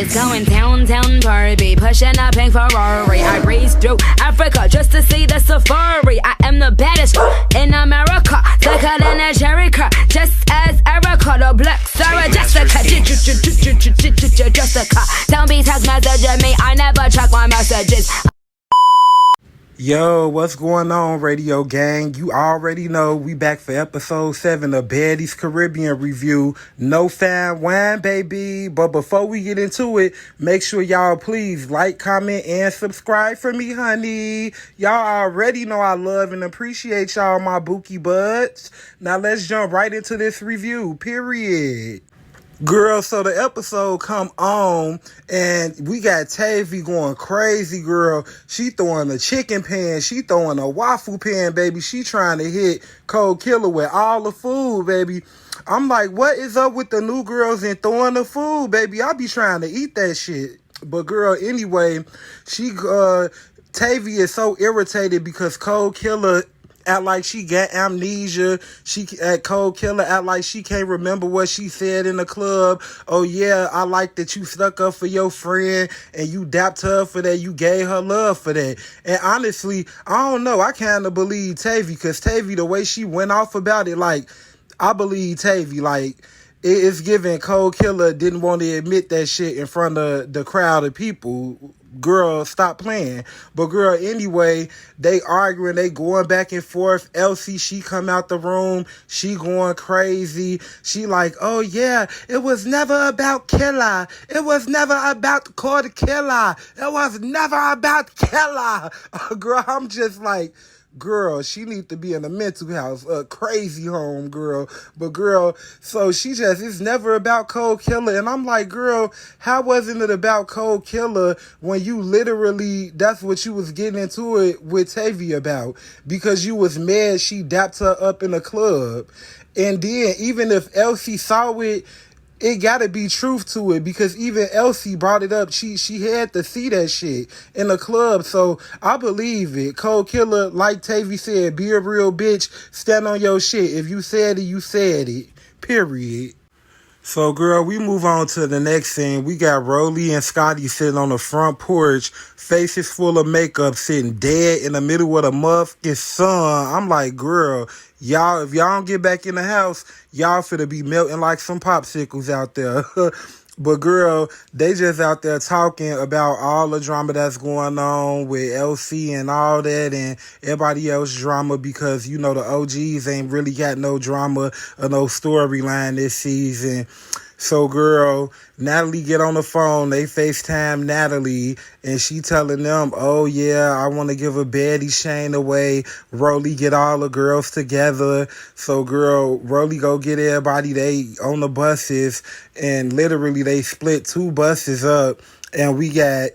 It's going down, Barbie, pushing a pink Ferrari. I raced through Africa just to see the safari. I am the baddest in America, thicker than a Jericho, just as Erica, the black Sarah Jessica. Jessica, don't be text messaging me, I never check my messages. Yo, what's going on, radio gang? You already know we back for episode 7 of Baddies Caribbean Review. No fan wine, baby. But before we get into it, make sure y'all please like, comment, and subscribe for me, honey. Y'all already know I love and appreciate y'all, my bookie buds. Now let's jump right into this review, period. Girl, so the episode come on, and we got Tavii going crazy, girl. She throwing a chicken pan. She throwing a waffle pan, baby. She trying to hit Kold Kila with all the food, baby. I'm like, what is up with the new girls and throwing the food, baby? I be trying to eat that shit. But, girl, anyway, Tavii is so irritated because Kold Kila act like she got amnesia. Kold Kila act like she can't remember what she said in the club. Oh yeah, I like that you stuck up for your friend and you dapped her for that. You gave her love for that. And honestly, I don't know. I kind of believe Tavii, because Tavii, the way she went off about it, like, I believe Tavii. Like, it's given Kold Kila didn't want to admit that shit in front of the crowd of people. Girl, stop playing. But girl, anyway, they arguing, they going back and forth. Elsie, she come out the room, she going crazy. She like, oh yeah, it was never about Kila. It was never about Kold Kila. It was never about Kila. Girl, I'm just like, girl, she need to be in a mental house, a crazy home, girl. But girl, so she just, it's never about Kold Kila. And I'm like, girl, how wasn't it about Kold Kila when you literally, that's what you was getting into it with Tavii about? Because you was mad she dapped her up in a club. And then even if Elsie saw it, it gotta be truth to it, because even Elsie brought it up. She had to see that shit in the club. So I believe it. Kold Kila, like Tavii said, be a real bitch. Stand on your shit. If you said it, you said it. Period. So, girl, we move on to the next scene. We got Rolly and Scotty sitting on the front porch, faces full of makeup, sitting dead in the middle of the motherfucking sun. I'm like, girl, y'all, if y'all don't get back in the house, y'all finna be melting like some popsicles out there. But girl, they just out there talking about all the drama that's going on with LC and all that, and everybody else drama, because, you know, the OGs ain't really got no drama or no storyline this season. So, girl, Natalie get on the phone. They FaceTime Natalie, and she telling them, oh, yeah, I want to give a baddie Shane away. Rolly get all the girls together. So, girl, Rolly go get everybody. They on the buses, and literally they split 2 buses up, and we got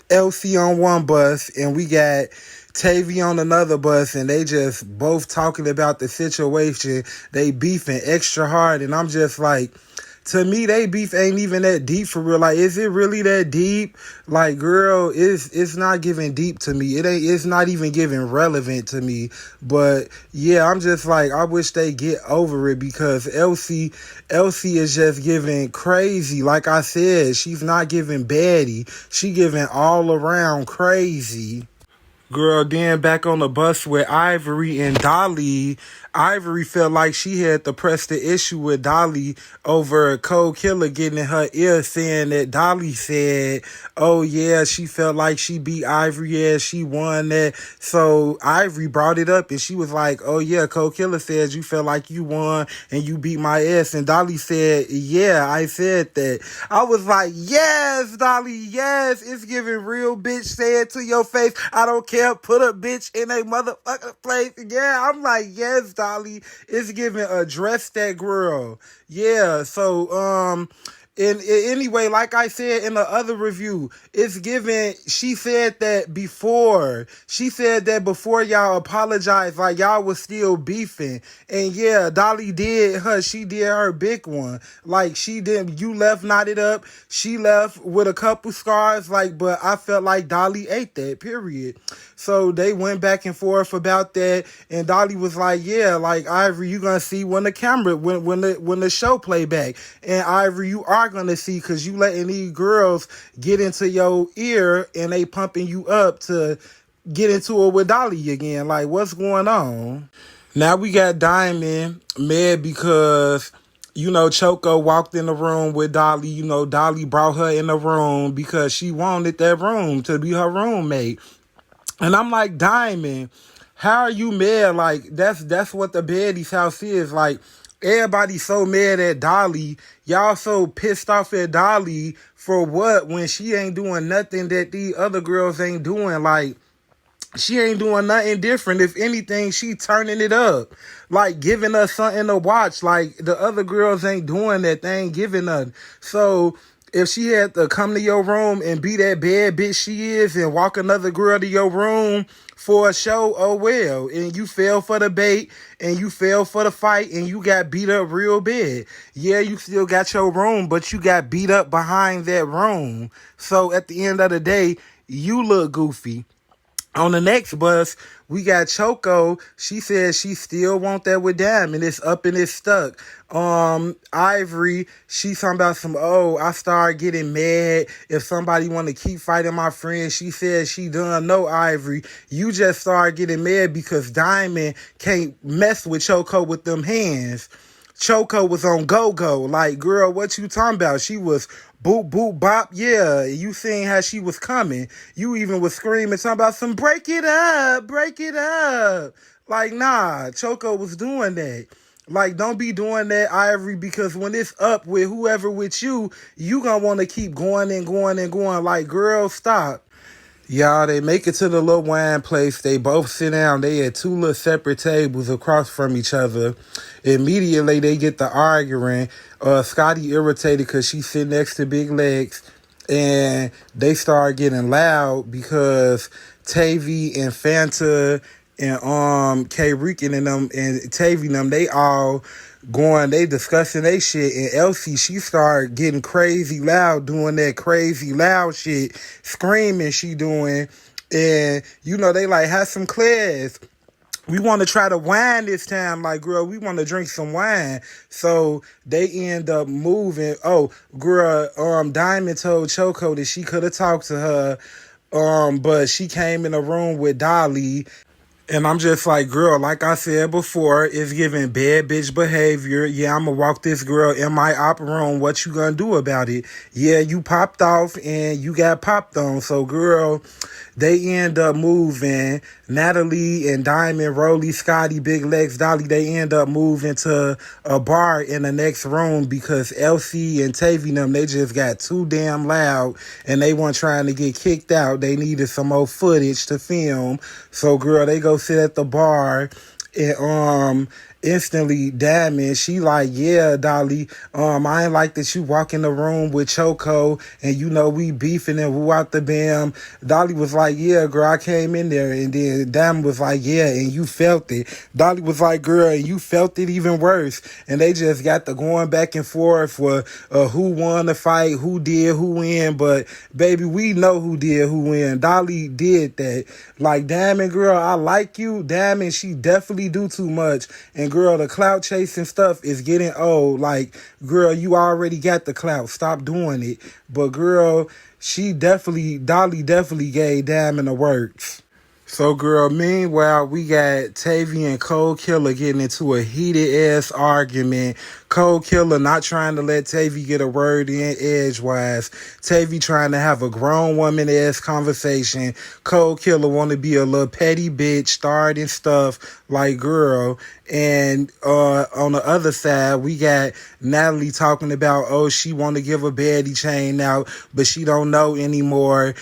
LC on one bus, and we got Tavii on another bus, and they just both talking about the situation. They beefing extra hard, and I'm just like, to me, they beef ain't even that deep for real. Like, is it really that deep? Like, girl, it's not giving deep to me. It's not even giving relevant to me. But yeah, I'm just like, I wish they get over it, because Elsie is just giving crazy. Like I said, she's not giving baddie. She giving all around crazy. Girl, then back on the bus with Ivori and Dolly, Ivori felt like she had to press the issue with Dolly over Kold Kila getting in her ear saying that Dolly said, oh yeah, she felt like she beat Ivori, yeah, she won that. So Ivori brought it up, and she was like, oh yeah, Kold Kila said you felt like you won and you beat my ass. And Dolly said, yeah, I said that. I was like, yes, Dolly, yes, it's giving real bitch, say it to your face. I don't care. Put a bitch in a motherfucking place. Yeah, I'm like, yes, Dolly. It's giving address that girl. Yeah, so, anyway, like I said in the other review, it's given, she said that before y'all apologized, like y'all was still beefing. And yeah, Dolly she did her big one. Like, you left knotted up, she left with a couple scars, like, but I felt like Dolly ate that, period. So they went back and forth about that, and Dolly was like, yeah, like, Ivori, you gonna see when the camera, when the show play back. And Ivori, you arguing gonna see, because you letting these girls get into your ear and they pumping you up to get into it with Dolly again. Like, what's going on? Now we got Diamond mad because, Choco walked in the room with Dolly. Dolly brought her in the room because she wanted that room to be her roommate. And I'm like, Diamond, how are you mad? Like, that's what the Baddies house is. Like, everybody's so mad at Dolly. Y'all so pissed off at Dolly for what, when she ain't doing nothing that these other girls ain't doing. Like, she ain't doing nothing different. If anything, she turning it up. Like, giving us something to watch. Like, the other girls ain't doing that. They ain't giving nothing. So, if she had to come to your room and be that bad bitch she is and walk another girl to your room for a show, oh well. And you fell for the bait and you fell for the fight and you got beat up real bad. Yeah, you still got your room, but you got beat up behind that room. So, at the end of the day, you look goofy. On the next bus, we got Choco. She says she still want that with Diamond. It's up and it's stuck. Ivori, she talking about I start getting mad if somebody want to keep fighting my friend. She says she done. No, Ivori, you just start getting mad because Diamond can't mess with Choco with them hands. Choco was on go-go. Like, girl, what you talking about? She was boop, boop, bop. Yeah, you seen how she was coming. You even was screaming, talking about break it up, break it up. Like, nah, Choco was doing that. Like, don't be doing that, Ivori, because when it's up with whoever with you, you gonna want to keep going and going and going. Like, girl, stop. Y'all, they make it to the little wine place. They both sit down. They at two little separate tables across from each other. Immediately, they get to arguing. Scotty irritated because she sit next to Big Legs. And they start getting loud because Tavii and Fanta and K-Rican and them and Tavii and them, they all they discussing they shit, and Elsie, she started getting crazy loud, doing that crazy loud shit, screaming she doing, and they like, have some class. We want to try to wine this time, like, girl, we want to drink some wine. So they end up moving. Oh, girl, Diamond told Choco that she could have talked to her, but she came in the room with Dolly. And I'm just like, girl, like I said before, it's giving bad bitch behavior. Yeah, I'm going to walk this girl in my op room. What you going to do about it? Yeah, you popped off and you got popped on. So, girl, they end up moving. Natalie and Diamond, Rolly, Scotty, Big Legs, Dolly, they end up moving to a bar in the next room because Elsie and Tavii them, they just got too damn loud and they weren't trying to get kicked out. They needed some more footage to film. So, girl, they go sit at the bar and instantly Diamond, she like, yeah, Dolly, I ain't like that you walk in the room with Choco and we beefing and woo out the bam. Dolly was like, yeah, girl, I came in there, and then Diamond was like, yeah, and you felt it. Dolly was like, girl, and you felt it even worse. And they just got the going back and forth for who won the fight, who did, who win. But baby, we know who did, who win. Dolly did that. Like, Diamond, girl, I like you. Diamond, she definitely do too much. And girl, the clout chasing stuff is getting old. Like, girl, you already got the clout. Stop doing it. But girl, Dolly definitely gave Diamond the works. So, girl, meanwhile, we got Tavii and Kold Kila getting into a heated-ass argument. Kold Kila not trying to let Tavii get a word in edgewise. Tavii trying to have a grown woman-ass conversation. Kold Kila want to be a little petty bitch, starting stuff like, girl. And on the other side, we got Natalie talking about, she want to give a baddie chain out, but she don't know anymore.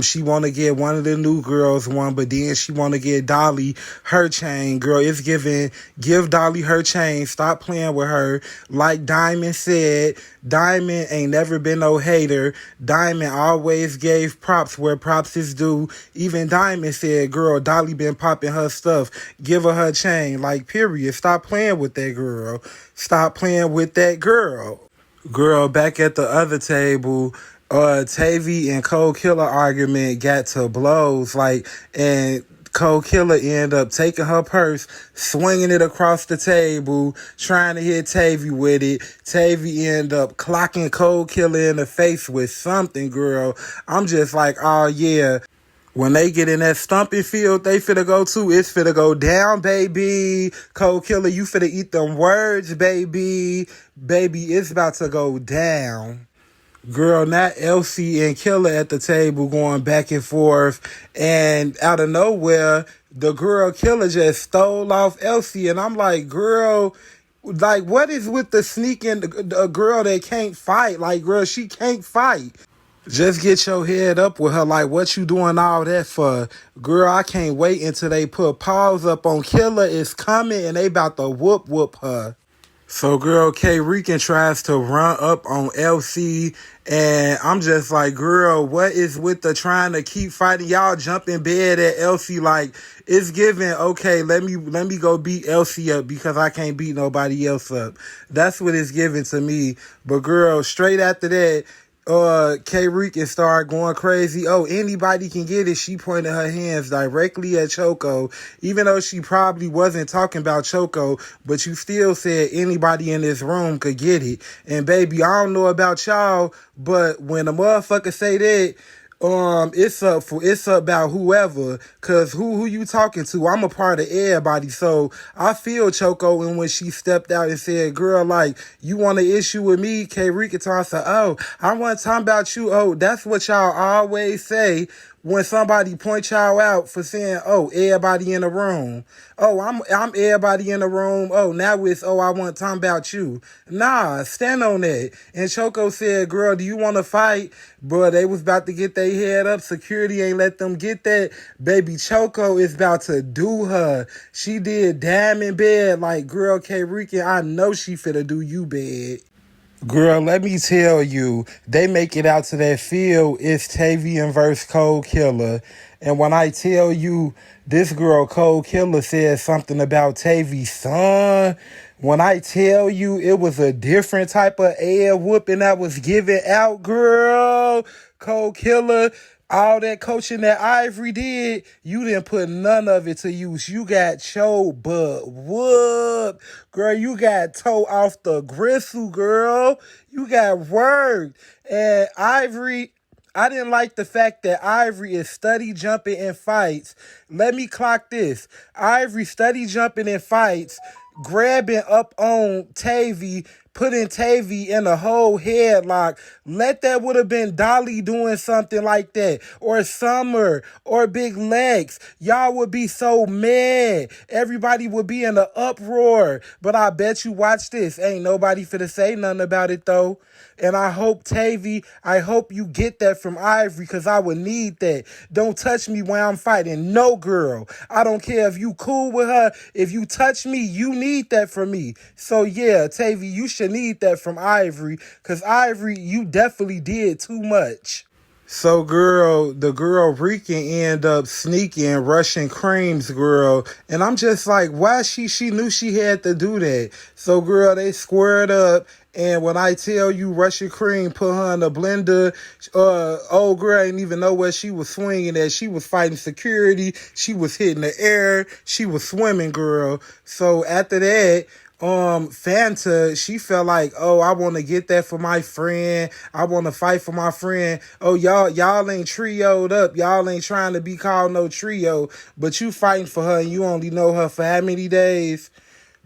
She want to get one of the new girls one, but then she want to get Dolly her chain. Girl, it's give Dolly her chain. Stop playing with her. Like Diamond said, Diamond ain't never been no hater. Diamond always gave props where props is due. Even Diamond said, girl, Dolly been popping her stuff. Give her chain. Like, period. Stop playing with that girl. Stop playing with that girl. Girl, back at the other table, Tavii and Kold Kila argument got to blows. Like, and Kold Killer end up taking her purse, swinging it across the table, trying to hit Tavii with it. Tavii end up clocking Kold Killer in the face with something, girl. I'm just like, oh yeah. When they get in that stumping field they finna go to, it's finna go down, baby. Kold Killer, you finna eat them words, baby. Baby, it's about to go down. Girl, not Elsie and Killer at the table going back and forth. And out of nowhere, the girl Killer just stole off Elsie. And I'm like, girl, like, what is with the sneaking a girl that can't fight? Like, girl, she can't fight. Just get your head up with her. Like, what you doing all that for? Girl, I can't wait until they put paws up on Killer. It's coming and they about to whoop her. So, girl, K. Rican tries to run up on LC, and I'm just like, girl, what is with the trying to keep fighting? Y'all jump in bed at LC like it's given. Okay, let me go beat LC up because I can't beat nobody else up. That's what it's given to me. But girl, straight after that, K. Rican started going crazy. Oh, anybody can get it. She pointed her hands directly at Choco, even though she probably wasn't talking about Choco, but you still said anybody in this room could get it. And baby, I don't know about y'all, but when a motherfucker say that, it's about whoever, cause who you talking to? I'm a part of everybody, so I feel Choco. And when she stepped out and said, "Girl, like you want an issue with me?" K. Rican said, "Oh, I want to talk about you." Oh, that's what y'all always say when somebody point y'all out for saying, "Oh, everybody in the room." Oh, I'm everybody in the room. Oh, now it's, oh, I want to talk about you. Nah, stand on that. And Choco said, "Girl, do you want to fight?" Bro, they was about to get their head up. Security ain't let them get that. Baby, Choco is about to do her. She did damn in bed. Like, girl, K. Rican, I know she finna do you bad. Girl, let me tell you, they make it out to that field. It's Tavii versus Kold Killer. And when I tell you, this girl Kold Killer said something about Tavii, son. When I tell you it was a different type of air whooping that was given out, girl. Kold Killer, all that coaching that Ivori did, you didn't put none of it to use. You got choked, but whoop. Girl, you got toe off the gristle, girl. You got worked. And Ivori, I didn't like the fact that Ivori is study jumping in fights. Let me clock this. Ivori study jumping in fights, grabbing up on Tavii, putting Tavii in a whole headlock. Let that would have been Dolly doing something like that, or Summer, or Big Legs. Y'all would be so mad. Everybody would be in an uproar. But I bet you, watch this. Ain't nobody finna say nothing about it though. And I hope Tavii, I hope you get that from Ivori, because I would need that. Don't touch me when I'm fighting. No, girl. I don't care if you cool with her. If you touch me, you need that from me. So yeah, Tavii, you should need that from Ivori, because Ivori, you definitely did too much. So, girl, the girl Rican end up sneaking, rushing Cream's girl. And I'm just like, why she knew she had to do that. So, girl, they squared up. And when I tell you Russian Cream put her in the blender, old girl didn't even know where she was swinging at. She was fighting security. She was hitting the air. She was swimming, girl. So after that, Fanta, she felt like, oh, I want to get that for my friend. I want to fight for my friend. Oh, y'all ain't trioed up. Y'all ain't trying to be called no trio, but you fighting for her and you only know her for how many days?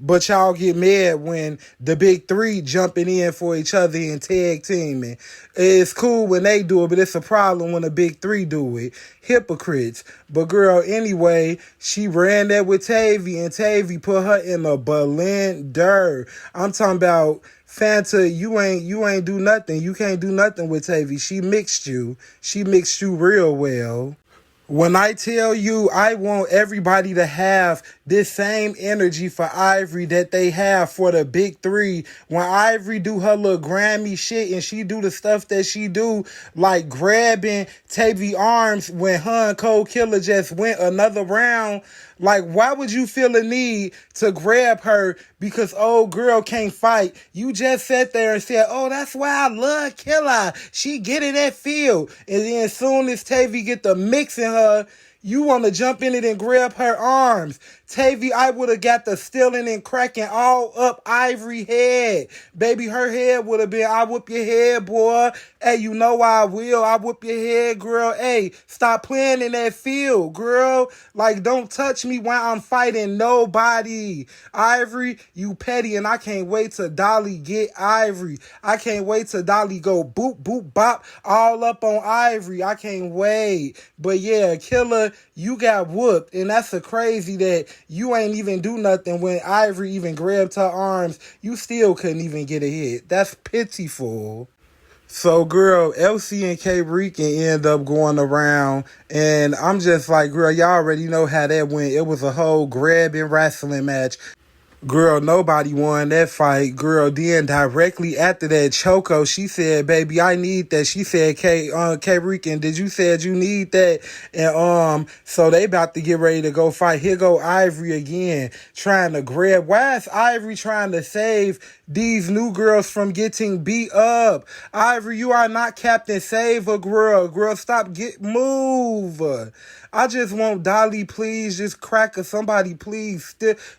But y'all get mad when the big three jumping in for each other and tag teaming. It's cool when they do it, but it's a problem when the big three do it. Hypocrites. But girl, anyway, she ran that with Tavii, and Tavii put her in a blender. I'm talking about Fanta, you ain't do nothing. You can't do nothing with Tavii. She mixed you. She mixed you real well. When I tell you, I want everybody to have this same energy for Ivori that they have for the big three. When Ivori do her little Grammy shit and she do the stuff that she do, like grabbing Tavii arms when her and Kold Killer just went another round, like, why would you feel a need to grab her because old girl can't fight? You just sat there and said, oh, that's why I love Kila. She get in that field. And then as soon as Tavii get the mix in her, You want to jump in it and grab her arms. Tavii, I would have got the stealing and cracking all up Ivori head. Baby, her head would have been, I whoop your head, boy. Hey, you know I will. I whoop your head, girl. Hey, stop playing in that field, girl. Like, don't touch me while I'm fighting nobody. Ivori, you petty, and I can't wait till Dolly get Ivori. I can't wait till Dolly go boop, boop, bop, all up on Ivori. I can't wait. But yeah, Kila, you got whooped, and that's a crazy that you ain't even do nothing when Ivori even grabbed her arms. You still couldn't even get a hit. That's pitiful. So, girl, LC and K Rican end up going around, and I'm just like, girl, y'all already know how that went. It was a whole grabbing wrestling match. Girl, nobody won that fight. Girl, then directly after that, Choco, she said, baby, I need that. She said, K Rican, did you said you need that? And so they about to get ready to go fight. Here go Ivori again, trying to grab. Why is Ivori trying to save these new girls from getting beat up? Ivori, you are not Captain Save a girl. Girl, stop, move. I just want Dolly, please, just crack her. Somebody, please,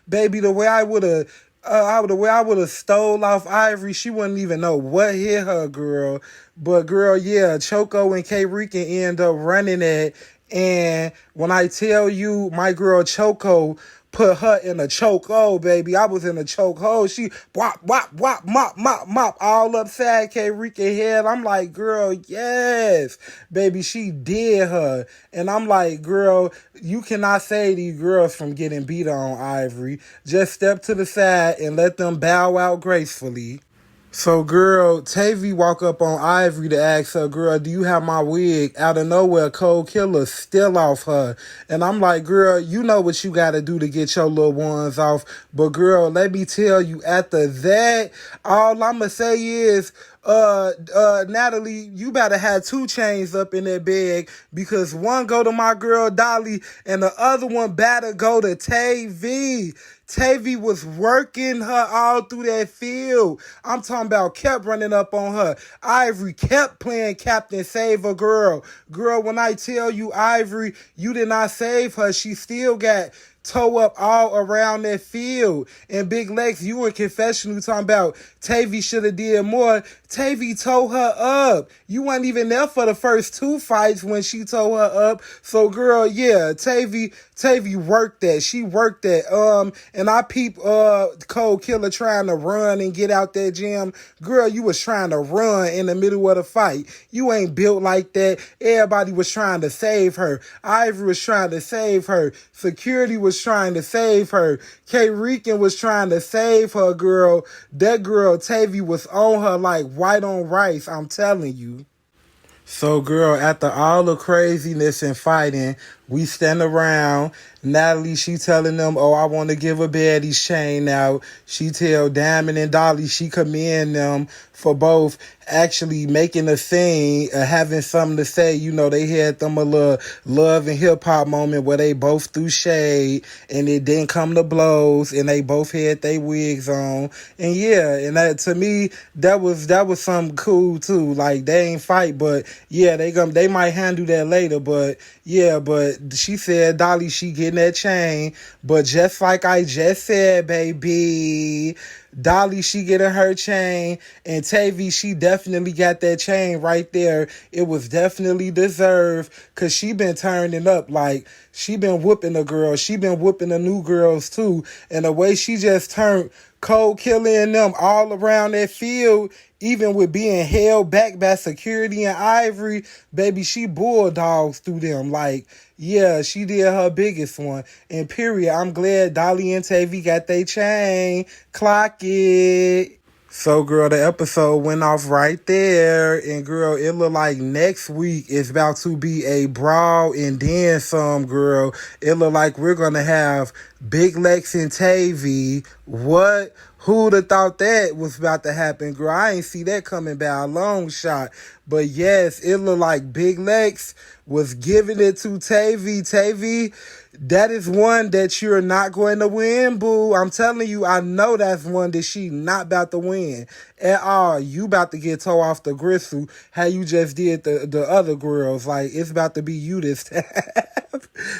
baby. The way I would have stole off Ivori, she wouldn't even know what hit her, girl. But girl, yeah, Choco and K Rican end up running it. And when I tell you, my girl Choco put her in a chokehold, baby. I was in a chokehold. She wop, wop, wop, mop, mop, mop, all upside K Rican head. I'm like, girl, yes, baby, she did her. And I'm like, girl, you cannot save these girls from getting beat on, Ivori. Just step to the side and let them bow out gracefully. So, girl, Tavii walk up on Ivori to ask her, girl, do you have my wig? Out of nowhere, Kold Kila still off her. And I'm like, girl, you know what you got to do to get your little ones off. But, girl, let me tell you, after that, all I'm going to say is, Natalie, you better have 2 chains up in that bag, because one go to my girl Dolly and the other one better go to Tavii. Tavii was working her all through that field. I'm talking about kept running up on her. Ivori kept playing Captain Save a Girl. Girl, when I tell you, Ivori, you did not save her. She still got toe up all around that field. And Big Lex, you in confessional talking about Tavii should have did more. Tavii tore her up. You weren't even there for the first 2 fights when she tore her up. So, girl, yeah, Tavii worked that. She worked that. And I peep Kold Kila trying to run and get out that gym. Girl, you was trying to run in the middle of the fight. You ain't built like that. Everybody was trying to save her. Ivori was trying to save her. Security was trying to save her. K Rican was trying to save her, girl. That girl, Tavii, was on her like white on rice, I'm telling you. So, girl, after all the craziness and fighting, we stand around. Natalie, she telling them, oh, I want to give a Baddies chain out. She tell Diamond and Dolly she commend them for both actually making a scene, having something to say. You know, they had them a little love and hip-hop moment where they both threw shade and it didn't come to blows, and they both had their wigs on. And yeah, and that, to me, that was something cool too. Like, they ain't fight, but yeah, they might handle that later. But yeah, but she said Dolly, she getting that chain. But just like I just said, baby, Dolly, she getting her chain, and Tavii, she definitely got that chain right there. It was definitely deserved, because she been turning up. Like, she been whooping the girls. She been whooping the new girls too. And the way she just turned Kold Kila and them all around that field, even with being held back by security and Ivori, baby, she bulldogs through them. Like, yeah, she did her biggest one. And period, I'm glad Dolly and Tavii got their chain. Clock it. So, girl, the episode went off right there. And, girl, it look like next week is about to be a brawl and then some, girl. It look like we're going to have Big Lex and Tavii. What? Who'd have thought that was about to happen, girl? I ain't see that coming by a long shot. But, yes, it look like Big Lex was giving it to Tavii. Tavii, that is one that you're not going to win, boo. I'm telling you, I know that's one that she not about to win at all. You about to get toe off the gristle how you just did the other girls. Like, it's about to be you this time.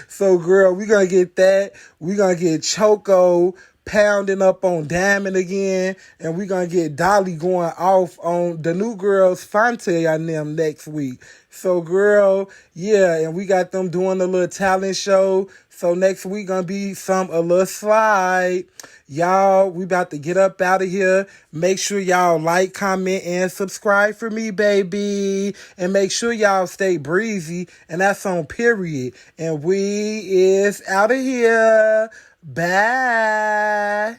So, girl, we gonna get that. We gonna get Choco pounding up on Diamond again, and we gonna get Dolly going off on the new girls, Fania and them next week. So, girl, yeah, and we got them doing a little talent show. So next week gonna be a little slide. Y'all, we about to get up out of here. Make sure y'all like, comment, and subscribe for me, baby. And make sure y'all stay breezy. And that's on period. And we is out of here. Bye.